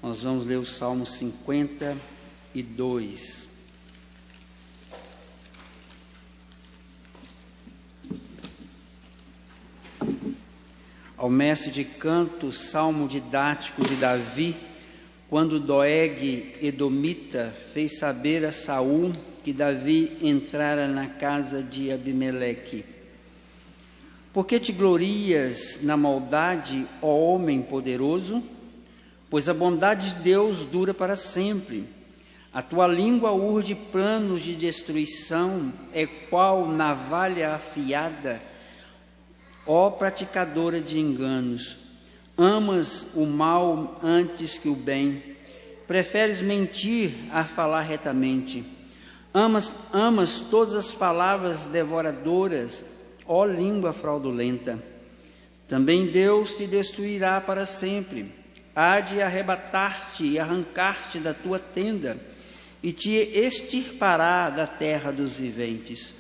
Nós vamos ler o Salmo 52. Ao mestre de canto, salmo didático de Davi, quando Doeg edomita fez saber a Saul que Davi entrara na casa de Abimeleque. Por que te glorias na maldade, ó homem poderoso? Pois a bondade de Deus dura para sempre. A tua língua urde planos de destruição, é qual navalha afiada, ó praticadora de enganos. Amas o mal antes que o bem, preferes mentir a falar retamente. Amas todas as palavras devoradoras, ó língua fraudulenta. Também Deus te destruirá para sempre. Há de arrebatar-te e arrancar-te da tua tenda, e te extirpará da terra dos viventes.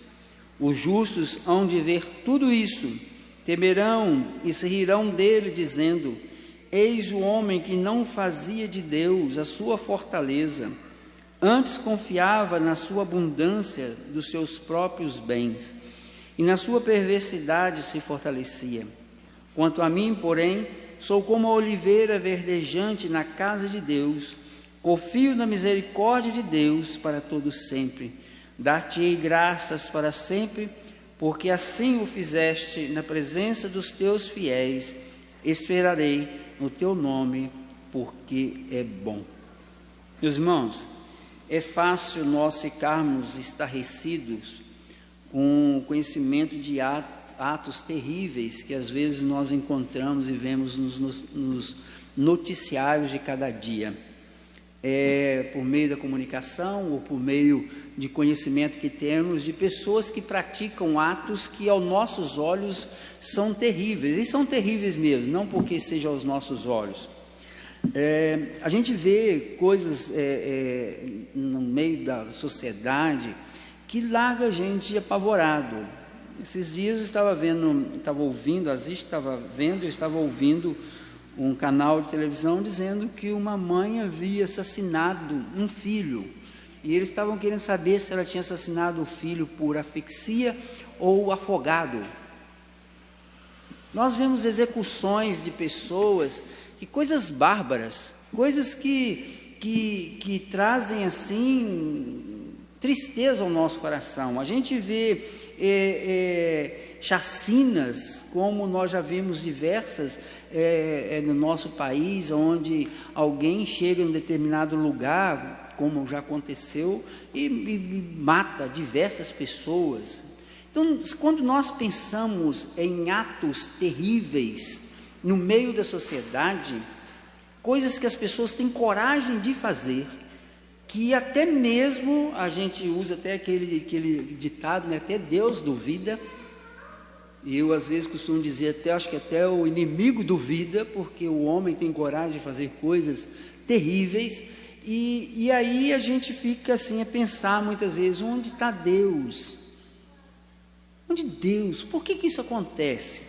Os justos hão de ver tudo isso, temerão e se rirão dele, dizendo: eis o homem que não fazia de Deus a sua fortaleza, antes confiava na sua abundância dos seus próprios bens, e na sua perversidade se fortalecia. Quanto a mim, porém, sou como a oliveira verdejante na casa de Deus, confio na misericórdia de Deus para todo sempre. Dar-te-ei graças para sempre, porque assim o fizeste na presença dos teus fiéis. Esperarei no teu nome, porque é bom. Meus irmãos, é fácil nós ficarmos estarrecidos com o conhecimento de atos terríveis que às vezes nós encontramos e vemos nos noticiários de cada dia, por meio da comunicação ou por meio de conhecimento que temos de pessoas que praticam atos que aos nossos olhos são terríveis, e são terríveis mesmo, não porque seja aos nossos olhos. A gente vê coisas no meio da sociedade que larga a gente apavorado. Esses dias eu estava ouvindo um canal de televisão dizendo que uma mãe havia assassinado um filho, e eles estavam querendo saber se ela tinha assassinado o filho por asfixia ou afogado. Nós vemos execuções de pessoas, que coisas bárbaras, coisas que trazem assim tristeza ao nosso coração. A gente vê chacinas, como nós já vimos diversas no nosso país, onde alguém chega em um determinado lugar, como já aconteceu, e mata diversas pessoas. Então, quando nós pensamos em atos terríveis no meio da sociedade, coisas que as pessoas têm coragem de fazer, que até mesmo, a gente usa até aquele ditado, né? Até Deus duvida. E eu às vezes costumo dizer, acho que até o inimigo duvida, porque o homem tem coragem de fazer coisas terríveis. E aí a gente fica assim a pensar muitas vezes, onde está Deus? Onde Deus? Por que isso acontece?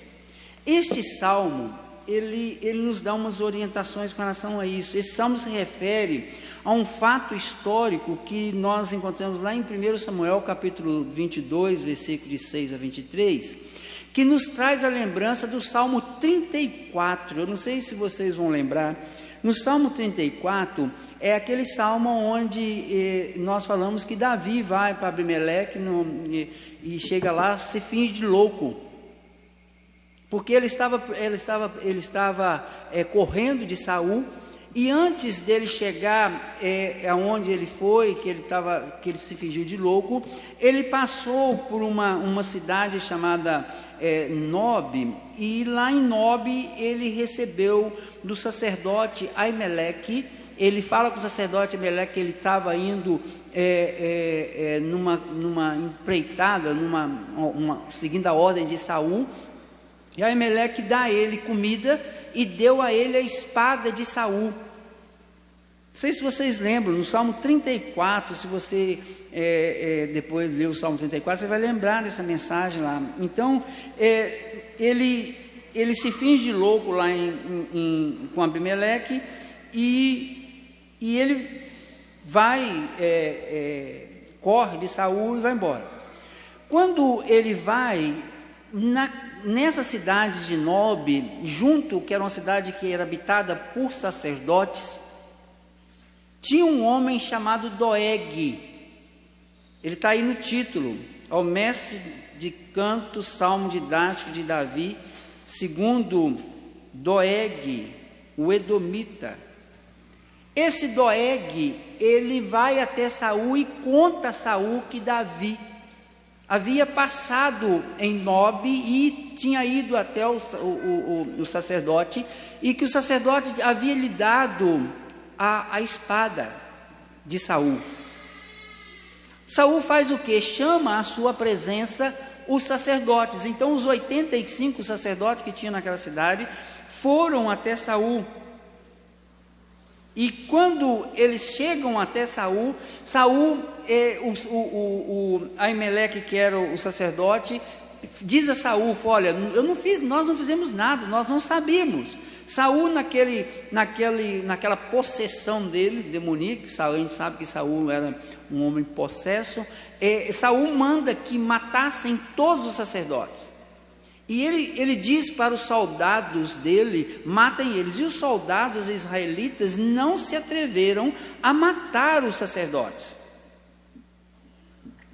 Este salmo, ele nos dá umas orientações com relação a isso. Esse salmo se refere a um fato histórico que nós encontramos lá em 1 Samuel, capítulo 22, versículo de 6 a 23, que nos traz a lembrança do Salmo 34. Eu não sei se vocês vão lembrar. No Salmo 34, é aquele salmo onde nós falamos que Davi vai para Abimeleque e chega lá, se finge de louco, porque ele estava correndo de Saul, e antes dele chegar aonde ele foi, que ele se fingiu de louco, ele passou por uma cidade chamada Nob, e lá em Nob ele recebeu do sacerdote Aimeleque. Ele fala com o sacerdote Aimeleque que ele estava indo numa empreitada, seguindo a ordem de Saul, e Aimeleque dá a ele comida e deu a ele a espada de Saul. Não sei se vocês lembram, no Salmo 34, se você depois ler o Salmo 34, você vai lembrar dessa mensagem lá. Então, ele se finge louco lá com Abimeleque, e E ele vai, corre de Saul e vai embora. Quando ele vai, nessa cidade de Nob, que era uma cidade que era habitada por sacerdotes, tinha um homem chamado Doeg. Ele está aí no título, ao mestre de canto, salmo didático de Davi, segundo Doeg, o edomita. Esse Doeg, ele vai até Saul e conta a Saul que Davi havia passado em Nob e tinha ido até o sacerdote, e que o sacerdote havia lhe dado a espada de Saul. Saul faz o quê? Chama à sua presença os sacerdotes. Então os 85 sacerdotes que tinha naquela cidade foram até Saul. E quando eles chegam até Saul, Aimeleque, que era o sacerdote, diz a Saul: olha, nós não fizemos nada, nós não sabíamos. Saul, naquela possessão dele, demoníaca, a gente sabe que Saul era um homem possesso, Saul manda que matassem todos os sacerdotes. E ele diz para os soldados dele: matem eles. E os soldados israelitas não se atreveram a matar os sacerdotes.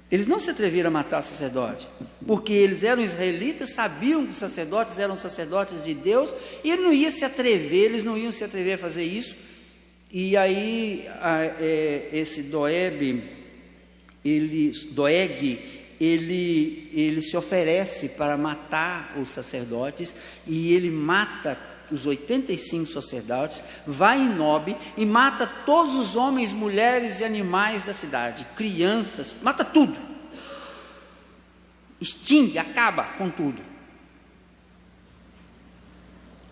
Eles não se atreveram a matar o sacerdote, porque eles eram israelitas, sabiam que os sacerdotes eram sacerdotes de Deus, e eles não iam se atrever a fazer isso. E aí esse Doeg, ele se oferece para matar os sacerdotes, e ele mata os 85 sacerdotes, vai em Nob e mata todos os homens, mulheres e animais da cidade, crianças, mata tudo, extingue, acaba com tudo.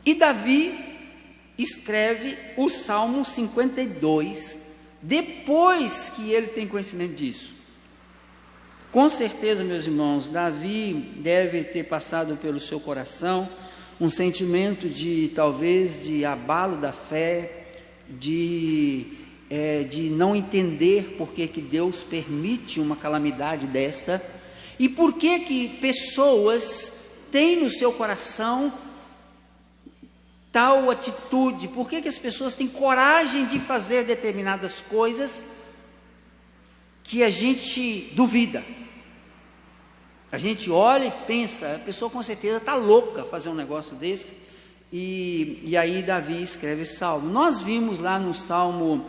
E Davi escreve o Salmo 52, depois que ele tem conhecimento disso. Com certeza, meus irmãos, Davi deve ter passado pelo seu coração um sentimento talvez de abalo da fé, de não entender por que Deus permite uma calamidade desta, e por que pessoas têm no seu coração tal atitude, por que as pessoas têm coragem de fazer determinadas coisas que a gente duvida. A gente olha e pensa, a pessoa com certeza está louca fazer um negócio desse, e aí Davi escreve esse salmo. Nós vimos lá no Salmo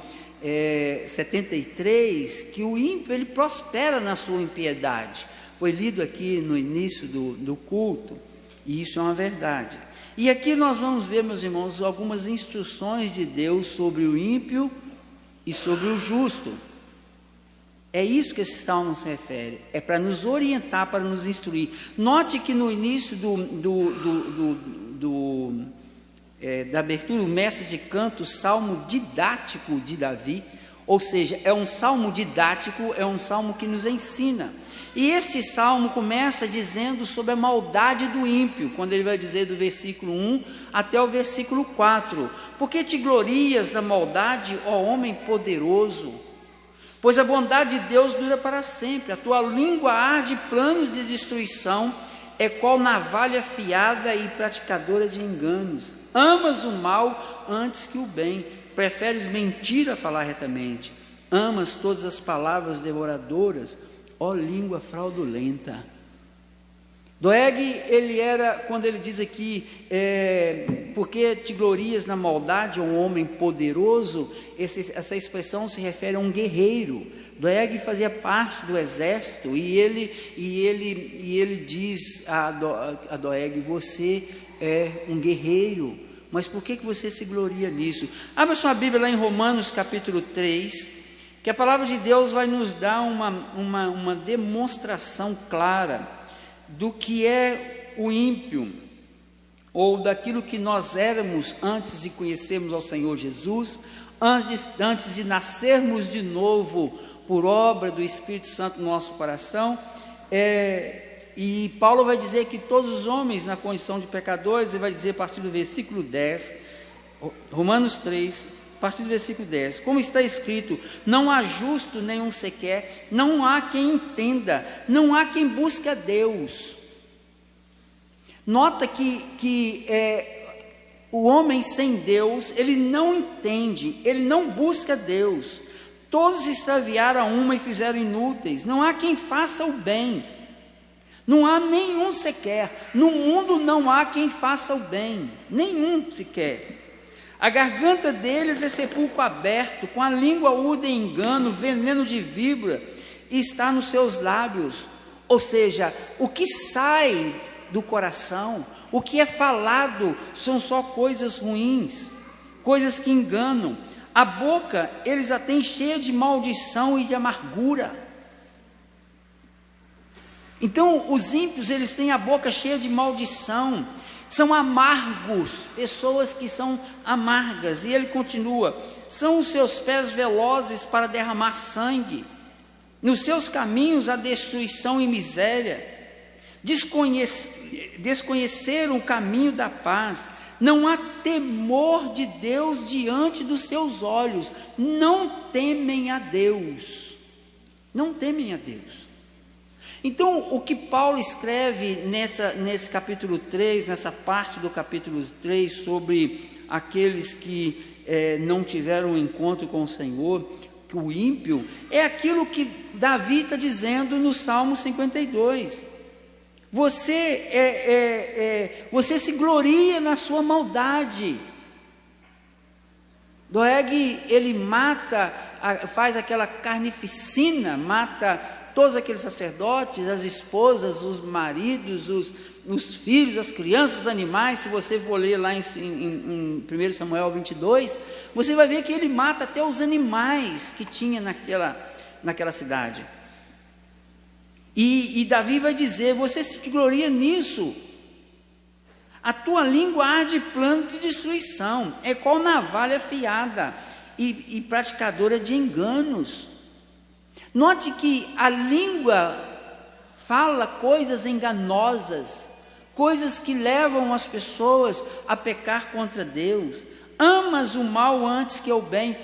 73, que o ímpio, ele prospera na sua impiedade. Foi lido aqui no início do culto, e isso é uma verdade. E aqui nós vamos ver, meus irmãos, algumas instruções de Deus sobre o ímpio e sobre o justo. É isso que esse salmo se refere, é para nos orientar, para nos instruir. Note que no início da abertura, o mestre de canto, salmo didático de Davi, ou seja, é um salmo didático, é um salmo que nos ensina. E este salmo começa dizendo sobre a maldade do ímpio, quando ele vai dizer do versículo 1 até o versículo 4. Porque te glorias na maldade, ó homem poderoso? Pois a bondade de Deus dura para sempre, a tua língua arde planos de destruição, é qual navalha afiada e praticadora de enganos. Amas o mal antes que o bem, preferes mentir a falar retamente. Amas todas as palavras devoradoras, ó língua fraudulenta. Doeg, ele era, quando ele diz aqui, porque te glorias na maldade, um homem poderoso, essa expressão se refere a um guerreiro. Doeg fazia parte do exército, e ele diz a Doeg: você é um guerreiro, mas por que você se gloria nisso? Abra sua Bíblia lá em Romanos capítulo 3, que a palavra de Deus vai nos dar uma demonstração clara do que é o ímpio, ou daquilo que nós éramos antes de conhecermos ao Senhor Jesus, antes de nascermos de novo por obra do Espírito Santo no nosso coração. E Paulo vai dizer que todos os homens na condição de pecadores, ele vai dizer a partir do versículo 10, Romanos 3, a partir do versículo 10, como está escrito: não há justo nenhum sequer, não há quem entenda, não há quem busque a Deus. Nota que o homem sem Deus, ele não entende, ele não busca Deus. Todos extraviaram a uma e fizeram inúteis, não há quem faça o bem, não há nenhum sequer, no mundo não há quem faça o bem, nenhum sequer. A garganta deles é sepulcro aberto, com a língua urda em engano, veneno de víbora está nos seus lábios. Ou seja, o que sai do coração, o que é falado, são só coisas ruins, coisas que enganam. A boca eles a têm cheia de maldição e de amargura. Então os ímpios, eles têm a boca cheia de maldição, são amargos, pessoas que são amargas. E ele continua: são os seus pés velozes para derramar sangue, nos seus caminhos há destruição e miséria. Desconheceram o caminho da paz, não há temor de Deus diante dos seus olhos, não temem a Deus, não temem a Deus. Então, o que Paulo escreve nesse capítulo 3, nessa parte do capítulo 3, sobre aqueles que não tiveram um encontro com o Senhor, que o ímpio, é aquilo que Davi está dizendo no Salmo 52. Você se gloria na sua maldade. Doeg, ele mata, faz aquela carnificina, mata todos aqueles sacerdotes, as esposas, os maridos, os filhos, as crianças, os animais. Se você for ler lá em 1 Samuel 22, você vai ver que ele mata até os animais que tinha naquela cidade. E Davi vai dizer: você se gloria nisso, a tua língua arde plano de destruição, é qual navalha afiada e praticadora de enganos. Note que a língua fala coisas enganosas, coisas que levam as pessoas a pecar contra Deus. Amas o mal antes que o bem,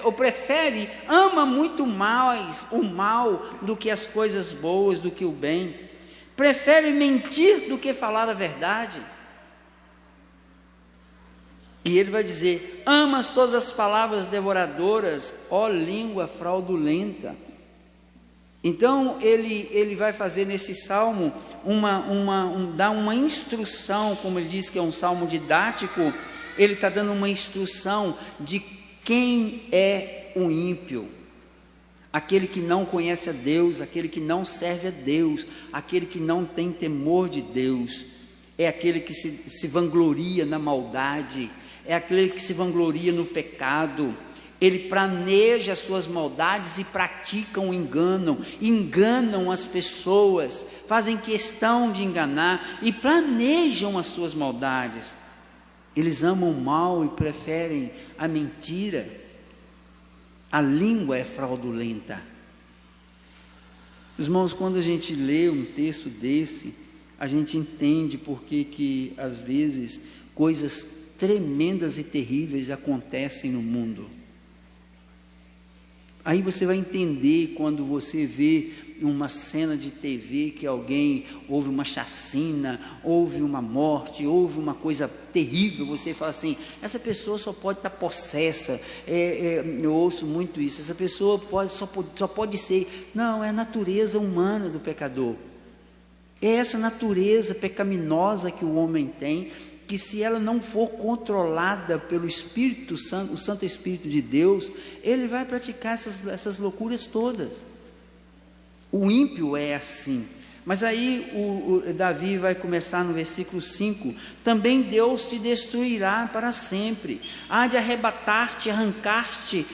ou prefere, ama muito mais o mal do que as coisas boas, do que o bem. Prefere mentir do que falar a verdade. E ele vai dizer: amas todas as palavras devoradoras, ó língua fraudulenta. Então ele vai fazer nesse salmo dar uma instrução, como ele diz que é um salmo didático. Ele está dando uma instrução de quem é o ímpio, aquele que não conhece a Deus, aquele que não serve a Deus, aquele que não tem temor de Deus, é aquele que se vangloria na maldade, é aquele que se vangloria no pecado. Ele planeja as suas maldades e praticam o engano, enganam as pessoas, fazem questão de enganar e planejam as suas maldades. Eles amam o mal e preferem a mentira. A língua é fraudulenta. Irmãos, quando a gente lê um texto desse, a gente entende por que às vezes coisas tremendas e terríveis acontecem no mundo. Aí você vai entender quando você vê uma cena de TV que houve uma chacina, houve uma morte, houve uma coisa terrível. Você fala assim: essa pessoa só pode estar possessa. Eu ouço muito isso. Essa pessoa só pode ser. Não, é a natureza humana do pecador. É essa natureza pecaminosa que o homem tem, que se ela não for controlada pelo Espírito Santo, o Santo Espírito de Deus, ele vai praticar essas loucuras todas. O ímpio é assim. Mas aí o Davi vai começar no versículo 5: também Deus te destruirá para sempre, há de arrebatar-te, arrancar-te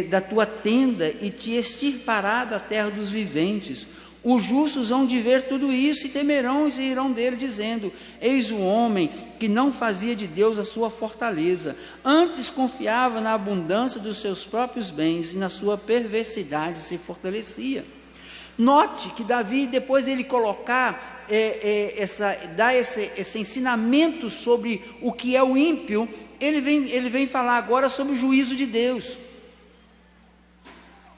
da tua tenda e te extirpará da terra dos viventes. Os justos hão de ver tudo isso e temerão e se irão dele, dizendo: eis o homem que não fazia de Deus a sua fortaleza, antes confiava na abundância dos seus próprios bens e na sua perversidade se fortalecia. Note que Davi, depois dele colocar, dar esse ensinamento sobre o que é o ímpio, ele vem falar agora sobre o juízo de Deus.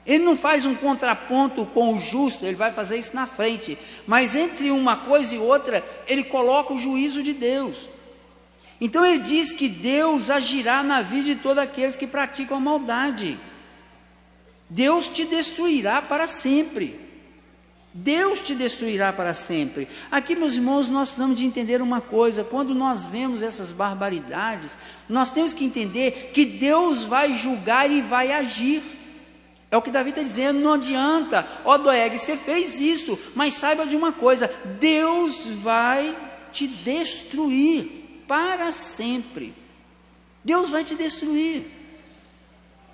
Ele não faz um contraponto com o justo, ele vai fazer isso na frente, mas entre uma coisa e outra, ele coloca o juízo de Deus. Então ele diz que Deus agirá na vida de todos aqueles que praticam a maldade. Deus te destruirá para sempre. Deus te destruirá para sempre. Aqui, meus irmãos, nós precisamos de entender uma coisa: quando nós vemos essas barbaridades, nós temos que entender que Deus vai julgar e vai agir. É o que Davi está dizendo, não adianta, ó Doeg, você fez isso, mas saiba de uma coisa, Deus vai te destruir para sempre. Deus vai te destruir.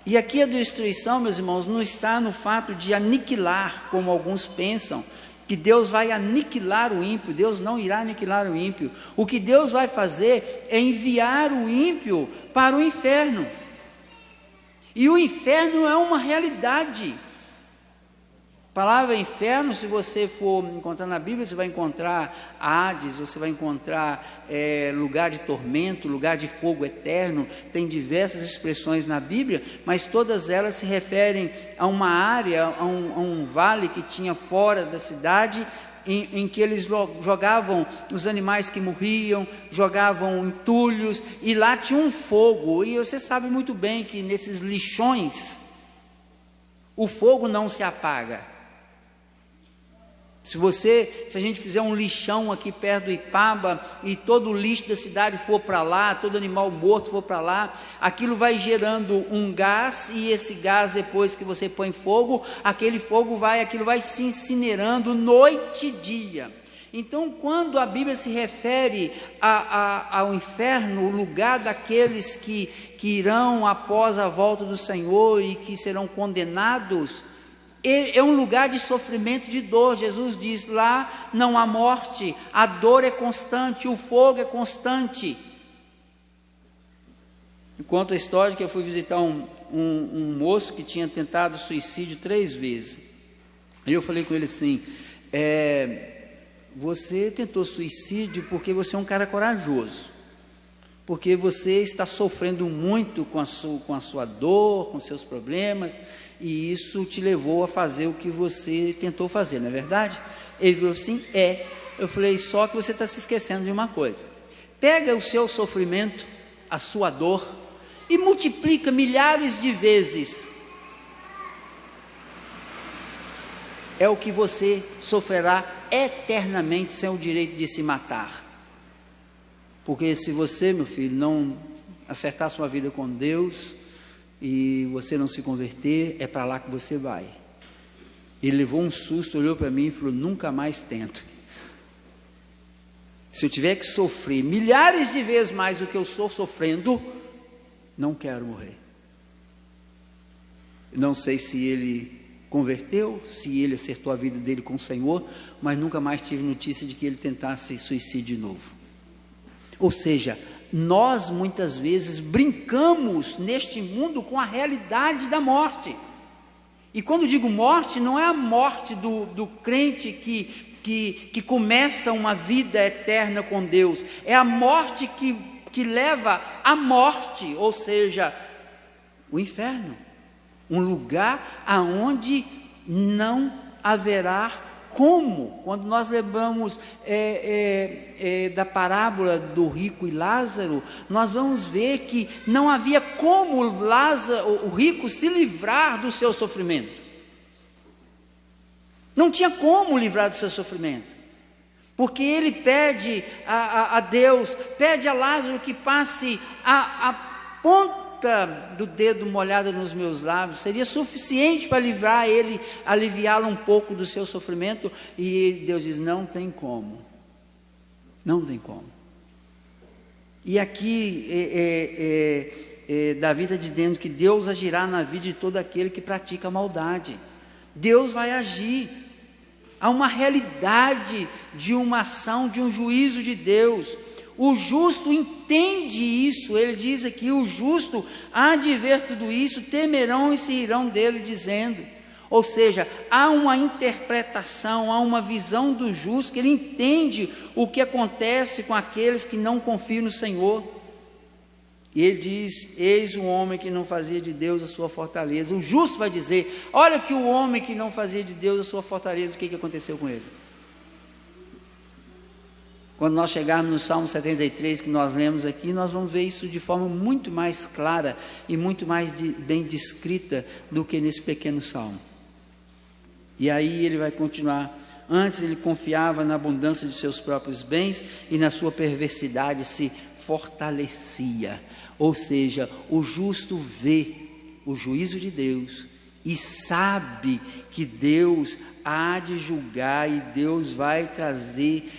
E aqui a destruição, meus irmãos, não está no fato de aniquilar, como alguns pensam, que Deus vai aniquilar o ímpio. Deus não irá aniquilar o ímpio. O que Deus vai fazer é enviar o ímpio para o inferno. E o inferno é uma realidade. A palavra inferno, se você for encontrar na Bíblia, você vai encontrar Hades, você vai encontrar lugar de tormento, lugar de fogo eterno. Tem diversas expressões na Bíblia, mas todas elas se referem a uma área, a um vale que tinha fora da cidade, em que eles jogavam os animais que morriam, jogavam entulhos, e lá tinha um fogo. E você sabe muito bem que nesses lixões, o fogo não se apaga. Se a gente fizer um lixão aqui perto do Ipaba, e todo o lixo da cidade for para lá, todo animal morto for para lá, aquilo vai gerando um gás, e esse gás, depois que você põe fogo, aquilo vai se incinerando noite e dia. Então, quando a Bíblia se refere ao inferno, o lugar daqueles que irão após a volta do Senhor e que serão condenados, é um lugar de sofrimento, de dor. Jesus diz: lá não há morte, a dor é constante, o fogo é constante. Conta a história que eu fui visitar um moço que tinha tentado suicídio 3 vezes. Aí eu falei com ele assim: você tentou suicídio porque você é um cara corajoso, porque você está sofrendo muito com a sua dor, com seus problemas, e isso te levou a fazer o que você tentou fazer, não é verdade? Ele falou assim: Eu falei: só que você está se esquecendo de uma coisa. Pega o seu sofrimento, a sua dor, e multiplica milhares de vezes. É o que você sofrerá eternamente sem o direito de se matar. Porque se você, meu filho, não acertar sua vida com Deus e você não se converter, é para lá que você vai. Ele levou um susto, olhou para mim e falou: nunca mais tento. Se eu tiver que sofrer milhares de vezes mais do que eu estou sofrendo, não quero morrer. Não sei se ele converteu, se ele acertou a vida dele com o Senhor, mas nunca mais tive notícia de que ele tentasse suicídio de novo. Ou seja, nós muitas vezes brincamos neste mundo com a realidade da morte. E quando digo morte, não é a morte do crente que começa uma vida eterna com Deus, é a morte que leva à morte, ou seja, o inferno, um lugar aonde não haverá como. Quando nós lembramos da parábola do rico e Lázaro, nós vamos ver que não havia como o rico se livrar do seu sofrimento. Não tinha como livrar do seu sofrimento, porque ele pede a Deus, pede a Lázaro que passe a ponta do dedo molhada nos meus lábios, seria suficiente para livrar ele, aliviá-lo um pouco do seu sofrimento. E Deus diz: não tem como, não tem como. E aqui Davi está dizendo que Deus agirá na vida de todo aquele que pratica maldade. Deus vai agir. Há uma realidade de uma ação, de um juízo de Deus. O justo entende isso. Ele diz aqui: o justo há de ver tudo isso, temerão e se irão dele, dizendo. Ou seja, há uma interpretação, há uma visão do justo, que ele entende o que acontece com aqueles que não confiam no Senhor. E ele diz: eis o homem que não fazia de Deus a sua fortaleza. O justo vai dizer: olha que o homem que não fazia de Deus a sua fortaleza, o que aconteceu com ele? Quando nós chegarmos no Salmo 73, que nós lemos aqui, nós vamos ver isso de forma muito mais clara e muito mais bem descrita do que nesse pequeno salmo. E aí ele vai continuar: antes ele confiava na abundância de seus próprios bens e na sua perversidade se fortalecia. Ou seja, o justo vê o juízo de Deus e sabe que Deus há de julgar e Deus vai trazer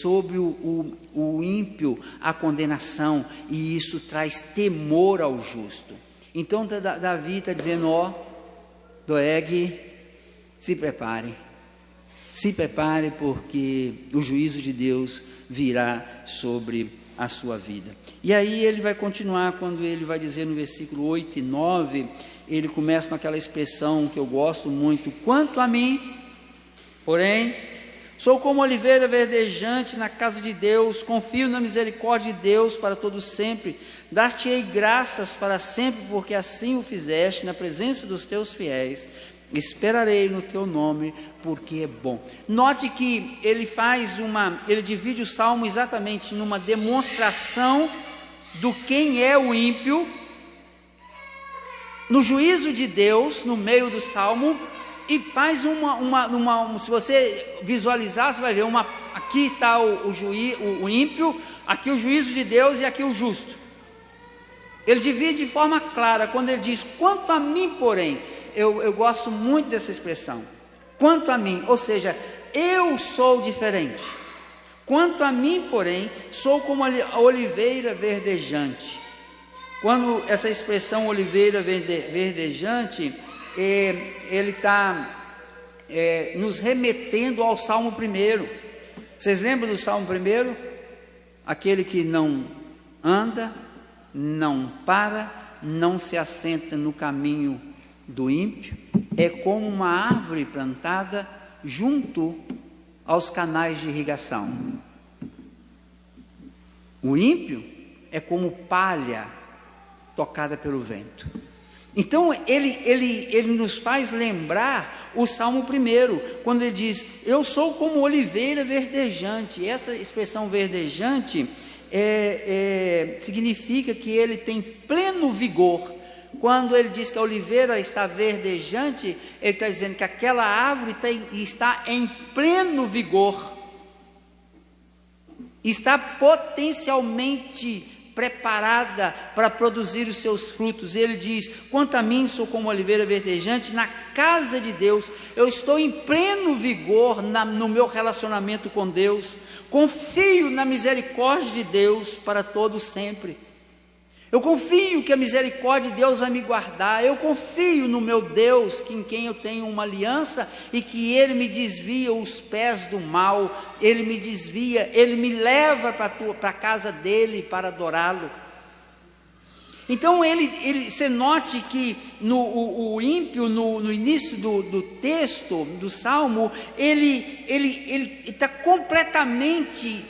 sobre o ímpio a condenação, e isso traz temor ao justo. Então Davi está dizendo: ó, Doeg, se prepare, porque o juízo de Deus virá sobre a sua vida. E aí ele vai continuar, quando ele vai dizer no versículo 8 e 9, ele começa com aquela expressão que eu gosto muito: quanto a mim, porém, sou como oliveira verdejante na casa de Deus, confio na misericórdia de Deus para todo sempre, dar-te-ei graças para sempre, porque assim o fizeste na presença dos teus fiéis. Esperarei no teu nome, porque é bom. Note que ele divide o salmo exatamente numa demonstração do quem é o ímpio, no juízo de Deus, no meio do salmo, e faz se você visualizar, você vai ver aqui está o ímpio, aqui o juízo de Deus e aqui o justo. Ele divide de forma clara quando ele diz: quanto a mim, porém. Eu gosto muito dessa expressão, quanto a mim, ou seja, eu sou diferente. Quanto a mim, porém, sou como a oliveira verdejante. Quando essa expressão oliveira verdejante, ele está nos remetendo ao Salmo 1. Vocês lembram do Salmo 1? Aquele que não anda, não para, não se assenta no caminho do ímpio, é como uma árvore plantada junto aos canais de irrigação. O ímpio é como palha tocada pelo vento. Então ele nos faz lembrar o Salmo 1, quando ele diz: eu sou como oliveira verdejante. Essa expressão verdejante significa que ele tem pleno vigor. Quando ele diz que a oliveira está verdejante, ele está dizendo que aquela árvore está em pleno vigor, está potencialmente preparada para produzir os seus frutos. Ele diz: quanto a mim, sou como oliveira verdejante na casa de Deus. Eu estou em pleno vigor no meu relacionamento com Deus, confio na misericórdia de Deus para todo sempre. Eu confio que a misericórdia de Deus vai me guardar. Eu confio no meu Deus, em quem eu tenho uma aliança, e que Ele me desvia os pés do mal. Ele me desvia, Ele me leva para a casa dEle para adorá-lo. Então você note que o ímpio, no início do texto, do Salmo, ele está completamente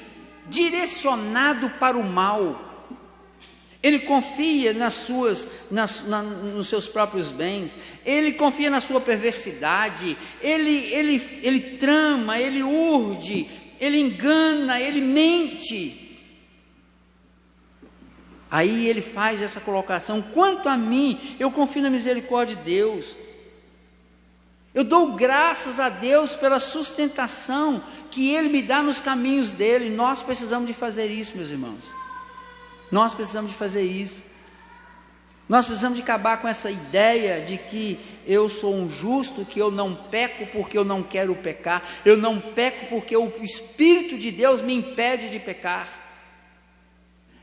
direcionado para o mal. Ele confia nos seus próprios bens, ele confia na sua perversidade, ele trama, ele urde, ele engana, ele mente. Aí ele faz essa colocação: quanto a mim, eu confio na misericórdia de Deus, eu dou graças a Deus pela sustentação que Ele me dá nos caminhos dEle. Nós precisamos de fazer isso, meus irmãos. Nós precisamos de fazer isso. Nós precisamos de acabar com essa ideia de que eu sou um justo, que eu não peco porque eu não quero pecar, eu não peco porque o Espírito de Deus me impede de pecar,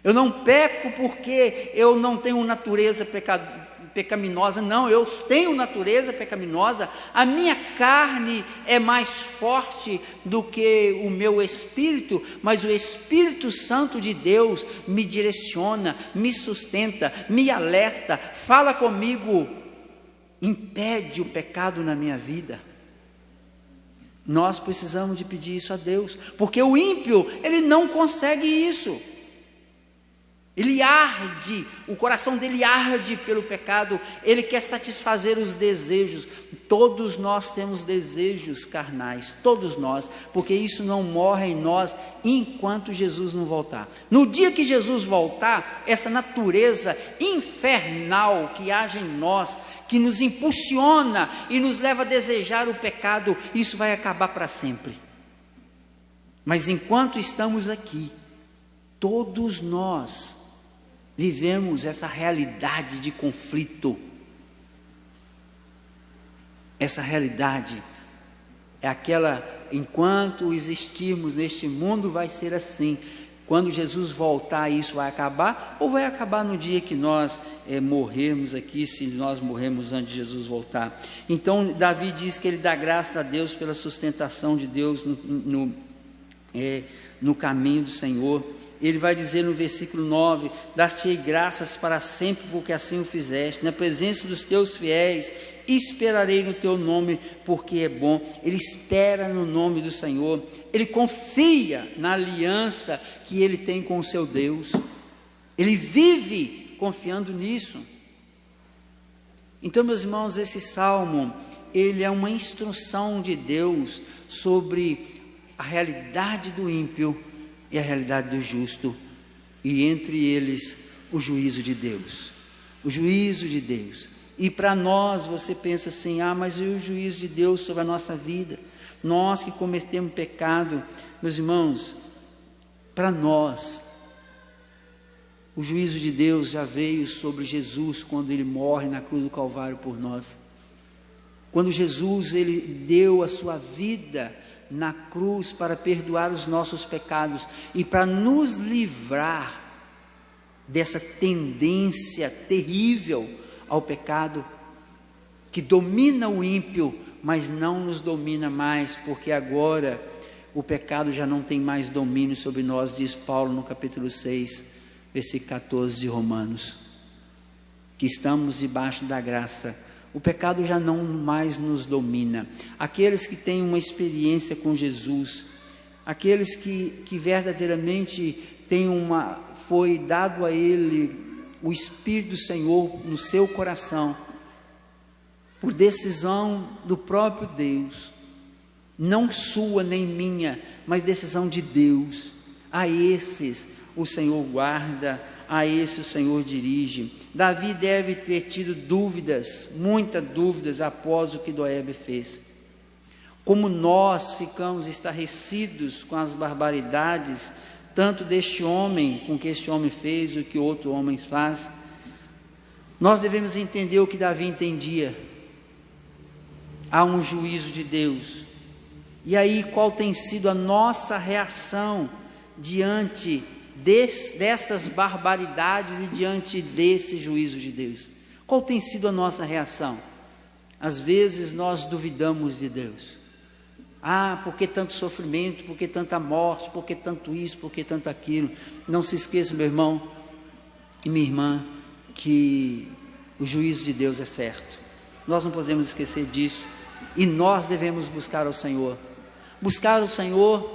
eu não peco porque eu não tenho natureza pecaminosa. Não, eu tenho natureza pecaminosa, a minha carne é mais forte do que o meu espírito, mas o Espírito Santo de Deus me direciona, me sustenta, me alerta, fala comigo, impede o pecado na minha vida. Nós precisamos de pedir isso a Deus, porque o ímpio, ele não consegue isso. Ele arde, o coração dele arde pelo pecado, ele quer satisfazer os desejos. Todos nós temos desejos carnais, todos nós, porque isso não morre em nós enquanto Jesus não voltar. No dia que Jesus voltar, essa natureza infernal que age em nós, que nos impulsiona e nos leva a desejar o pecado, isso vai acabar para sempre. Mas enquanto estamos aqui, todos nós vivemos essa realidade de conflito. Essa realidade é aquela, enquanto existirmos neste mundo vai ser assim. Quando Jesus voltar, isso vai acabar, ou vai acabar no dia que nós morrermos aqui, se nós morrermos antes de Jesus voltar. Então Davi diz que ele dá graça a Deus pela sustentação de Deus no caminho do Senhor. Ele vai dizer no versículo 9: dar-te-ei graças para sempre, porque assim o fizeste. Na presença dos teus fiéis esperarei no teu nome, porque é bom. Ele espera no nome do Senhor, ele confia na aliança que ele tem com o seu Deus, ele vive confiando nisso. Então, meus irmãos, esse salmo, ele é uma instrução de Deus sobre a realidade do ímpio e a realidade do justo, e entre eles o juízo de Deus, o juízo de Deus. E para nós, você pensa assim: mas e o juízo de Deus sobre a nossa vida? Nós que cometemos pecado. Meus irmãos, para nós, o juízo de Deus já veio sobre Jesus quando ele morre na cruz do Calvário por nós. Quando Jesus, ele deu a sua vida na cruz para perdoar os nossos pecados e para nos livrar dessa tendência terrível ao pecado que domina o ímpio, mas não nos domina mais, porque agora o pecado já não tem mais domínio sobre nós, diz Paulo no capítulo 6, versículo 14 de Romanos, que estamos debaixo da graça. O pecado já não mais nos domina. Aqueles que têm uma experiência com Jesus, aqueles que verdadeiramente foi dado a ele o Espírito do Senhor no seu coração, por decisão do próprio Deus, não sua nem minha, mas decisão de Deus. A esses o Senhor guarda, a esse o Senhor dirige. Davi deve ter tido dúvidas, muitas dúvidas, após o que Doeg fez. Como nós ficamos estarrecidos com as barbaridades, tanto deste homem, com o que este homem fez, e o que outro homem faz, nós devemos entender o que Davi entendia. Há um juízo de Deus. E aí, qual tem sido a nossa reação diante destas barbaridades e diante desse juízo de Deus? Qual tem sido a nossa reação? Às vezes nós duvidamos de Deus. Por que tanto sofrimento, por que tanta morte, por que tanto isso, por que tanto aquilo? Não se esqueça, meu irmão e minha irmã, que o juízo de Deus é certo. Nós não podemos esquecer disso, e nós devemos buscar ao Senhor. Buscar o Senhor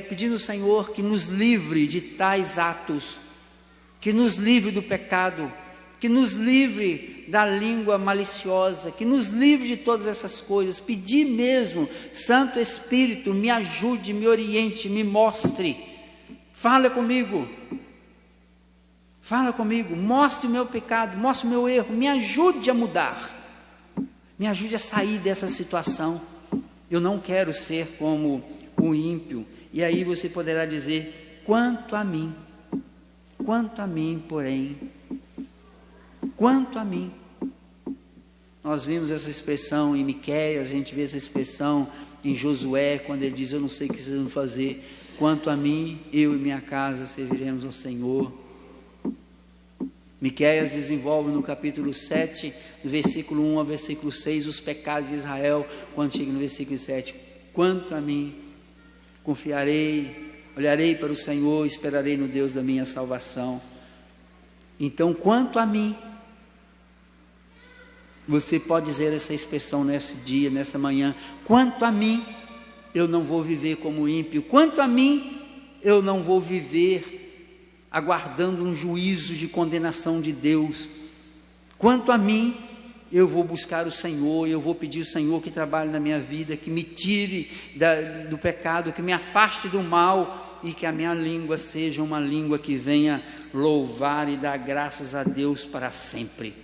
pedindo ao Senhor que nos livre de tais atos, que nos livre do pecado, que nos livre da língua maliciosa, que nos livre de todas essas coisas. Pedir mesmo: Santo Espírito, me ajude, me oriente, me mostre, fala comigo, mostre o meu pecado, mostre o meu erro, me ajude a mudar, me ajude a sair dessa situação. Eu não quero ser como o ímpio. E aí você poderá dizer: quanto a mim, porém, quanto a mim. Nós vimos essa expressão em Miqueias, a gente vê essa expressão em Josué, quando ele diz: eu não sei o que vocês vão fazer, quanto a mim, eu e minha casa serviremos ao Senhor. Miqueias desenvolve no capítulo 7, do versículo 1 ao versículo 6, os pecados de Israel, quando chega no versículo 7, quanto a mim, confiarei, olharei para o Senhor, esperarei no Deus da minha salvação. Então, quanto a mim, você pode dizer essa expressão nesse dia, nessa manhã: quanto a mim, eu não vou viver como ímpio, quanto a mim, eu não vou viver aguardando um juízo de condenação de Deus. Quanto a mim, eu vou buscar o Senhor, eu vou pedir ao Senhor que trabalhe na minha vida, que me tire do pecado, que me afaste do mal, e que a minha língua seja uma língua que venha louvar e dar graças a Deus para sempre.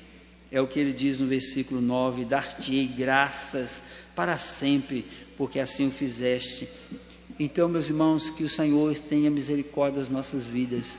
É o que ele diz no versículo 9: dar-te-ei graças para sempre, porque assim o fizeste. Então, meus irmãos, que o Senhor tenha misericórdia das nossas vidas,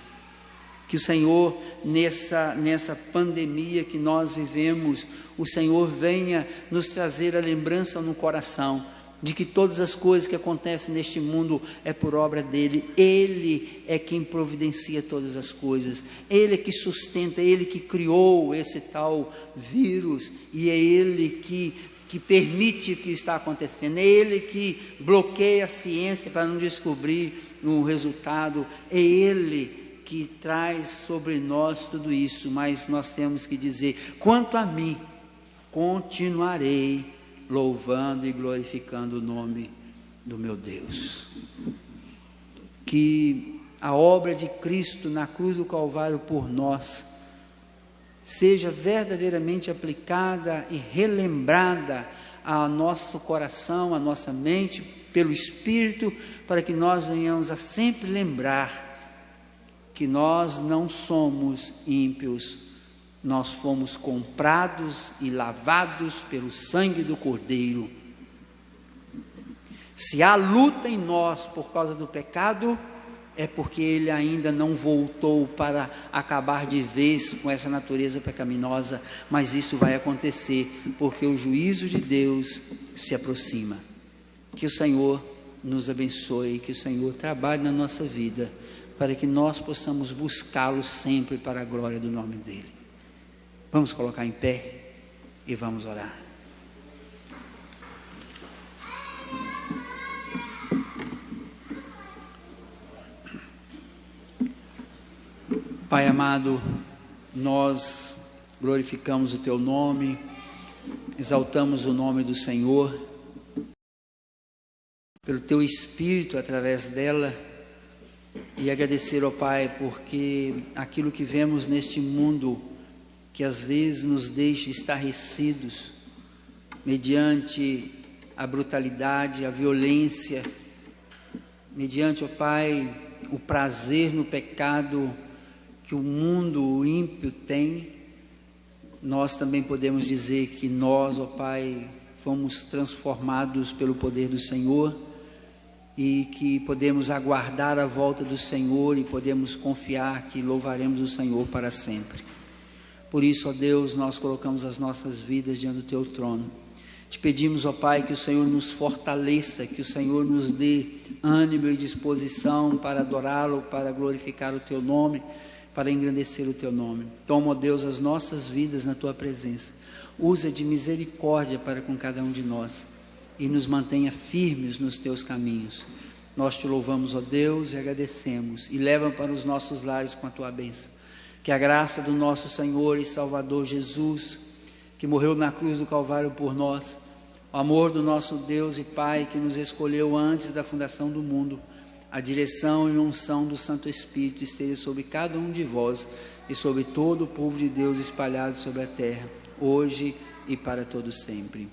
que o Senhor, nessa pandemia que nós vivemos, o Senhor venha nos trazer a lembrança no coração, de que todas as coisas que acontecem neste mundo é por obra dEle. Ele é quem providencia todas as coisas, Ele é que sustenta, Ele que criou esse tal vírus, e é Ele que permite o que está acontecendo, é Ele que bloqueia a ciência para não descobrir o resultado, é Ele que traz sobre nós tudo isso. Mas nós temos que dizer: quanto a mim, continuarei louvando e glorificando o nome do meu Deus. Que a obra de Cristo na cruz do Calvário por nós seja verdadeiramente aplicada e relembrada ao nosso coração, à nossa mente, pelo Espírito, para que nós venhamos a sempre lembrar que nós não somos ímpios, nós fomos comprados e lavados pelo sangue do Cordeiro. Se há luta em nós por causa do pecado, é porque ele ainda não voltou para acabar de vez com essa natureza pecaminosa, mas isso vai acontecer, porque o juízo de Deus se aproxima. Que o Senhor nos abençoe, que o Senhor trabalhe na nossa vida, para que nós possamos buscá-lo sempre para a glória do nome dEle. Vamos colocar em pé e vamos orar. Pai amado, nós glorificamos o Teu nome, exaltamos o nome do Senhor, pelo Teu Espírito através dela, e agradecer ao Pai, porque aquilo que vemos neste mundo, que às vezes nos deixa estarrecidos, mediante a brutalidade, a violência, mediante, ó Pai, o prazer no pecado que o mundo, o ímpio tem, nós também podemos dizer que nós, ó Pai, fomos transformados pelo poder do Senhor, e que podemos aguardar a volta do Senhor, e podemos confiar que louvaremos o Senhor para sempre. Por isso, ó Deus, nós colocamos as nossas vidas diante do Teu trono. Te pedimos, ó Pai, que o Senhor nos fortaleça, que o Senhor nos dê ânimo e disposição para adorá-lo, para glorificar o Teu nome, para engrandecer o Teu nome. Toma, ó Deus, as nossas vidas na Tua presença. Usa de misericórdia para com cada um de nós, e nos mantenha firmes nos Teus caminhos. Nós Te louvamos, ó Deus, e agradecemos, e leva para os nossos lares com a Tua bênção. Que a graça do nosso Senhor e Salvador Jesus, que morreu na cruz do Calvário por nós, o amor do nosso Deus e Pai, que nos escolheu antes da fundação do mundo, a direção e unção do Santo Espírito esteja sobre cada um de vós e sobre todo o povo de Deus espalhado sobre a terra, hoje e para todo sempre.